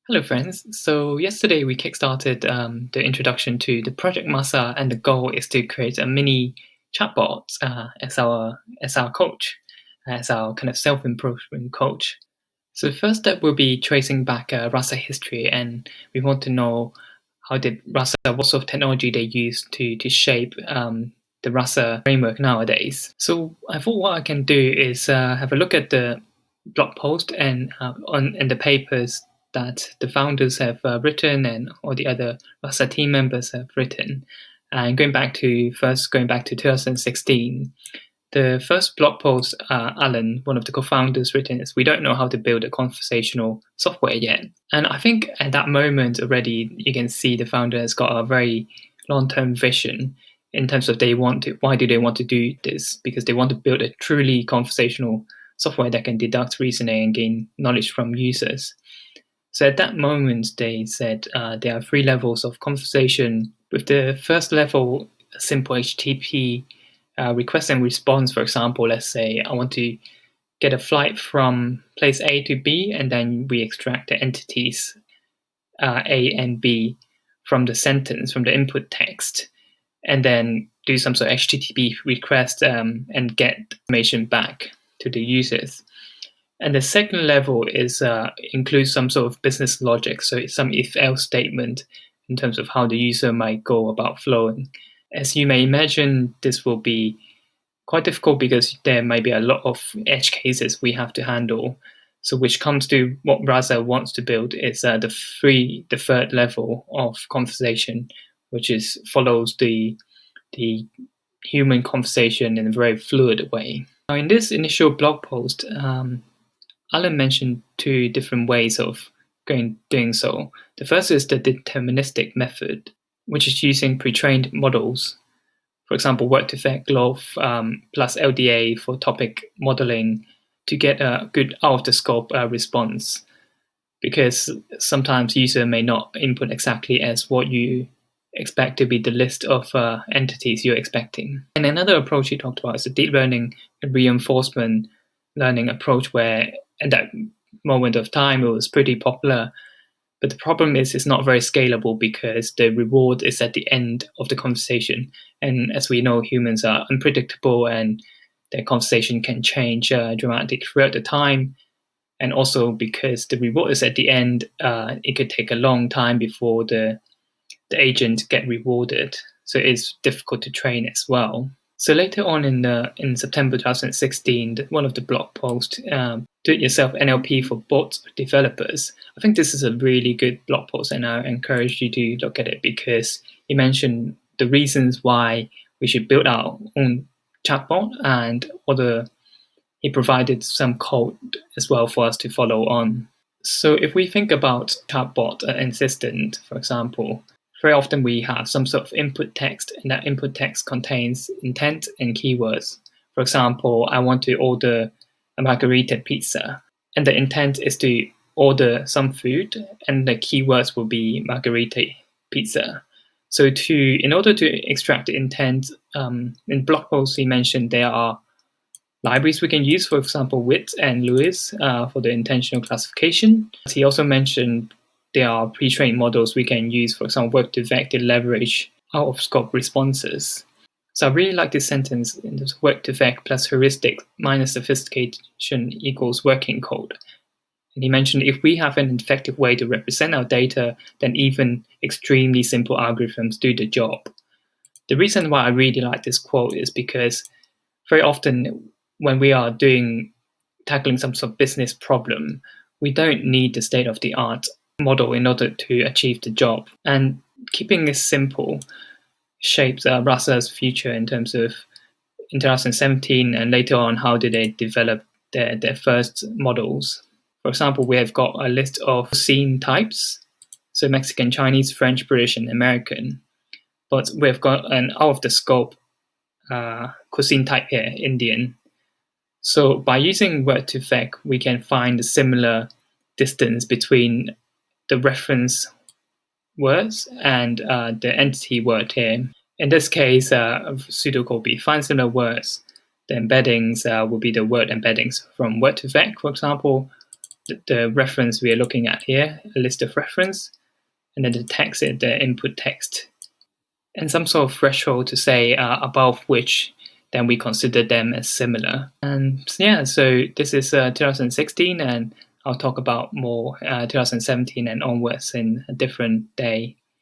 Hello, friends. So yesterday we kickstarted the introduction to the Project Masa, and the goal is to create a mini chatbot as our coach, as our kind of self improvement coach. So the first step will be tracing back Rasa history, and we want to know how did Rasa, what sort of technology they used to shape the Rasa framework nowadays. So I thought what I can do is have a look at the blog post and the papers that the founders have written and all the other Rasa team members have written. And going back to 2016, the first blog post Alan, one of the co-founders, written is, "We don't know how to build a conversational software yet." And I think at that moment already, you can see the founder has got a very long-term vision in terms of why do they want to do this? Because they want to build a truly conversational software that can deduct reasoning and gain knowledge from users. So at that moment, they said there are three levels of conversation. With the first level, a simple HTTP request and response. For example, let's say I want to get a flight from place A to B, and then we extract the entities A and B from the sentence, from the input text, and then do some sort of HTTP request and get information back to the users. And the second level is includes some sort of business logic, so it's some if-else statement in terms of how the user might go about flowing. As you may imagine, this will be quite difficult because there might be a lot of edge cases we have to handle. So which comes to what Rasa wants to build is the third level of conversation, which is follows the human conversation in a very fluid way. Now, in this initial blog post, Alan mentioned two different ways of doing so. The first is the deterministic method, which is using pre-trained models. For example, word-to-vec, GLOF, plus LDA for topic modeling to get a good out-of-the-scope response. Because sometimes user may not input exactly as what you expect to be the list of entities you're expecting. And another approach he talked about is the deep learning and reinforcement learning approach, where at that moment of time it was pretty popular. But the problem is it's not very scalable because the reward is at the end of the conversation. And as we know, humans are unpredictable and their conversation can change dramatically throughout the time. And also because the reward is at the end, it could take a long time before the agent get rewarded. So it's difficult to train as well. So later on in September 2016, one of the blog posts, do-it-yourself NLP for bot developers. I think this is a really good blog post, and I encourage you to look at it because he mentioned the reasons why we should build our own chatbot, and he provided some code as well for us to follow on. So if we think about chatbot assistant, for example, very often we have some sort of input text, and that input text contains intent and keywords. For example, I want to order a margarita pizza, and the intent is to order some food, and the keywords will be margarita pizza. So in order to extract the intent, in blog posts he mentioned there are libraries we can use, for example, WIT and Lewis for the intentional classification. He also mentioned there are pre-trained models we can use, for example, work-to-vec to leverage out-of-scope responses. So I really like this sentence, in this work-to-vec plus heuristic minus sophistication equals working code. And he mentioned if we have an effective way to represent our data, then even extremely simple algorithms do the job. The reason why I really like this quote is because very often when we are tackling some sort of business problem, we don't need the state-of-the-art model in order to achieve the job. And keeping this simple shaped Rasa's future in terms of in 2017 and later on, how did they develop their first models. For example, we have got a list of cuisine types, so Mexican, Chinese, French, British, and American. But we've got an out-of-the-scope cuisine type here, Indian. So by using word-to-vec, we can find a similar distance between the reference words and the entity word here. In this case, pseudocode will be find similar words. The embeddings will be the word embeddings from word-to-vec, for example, the reference we are looking at here, a list of reference, and then the text is the input text, and some sort of threshold to say above which then we consider them as similar. And yeah, so this is 2016, and I'll talk about more 2017 and onwards in a different day.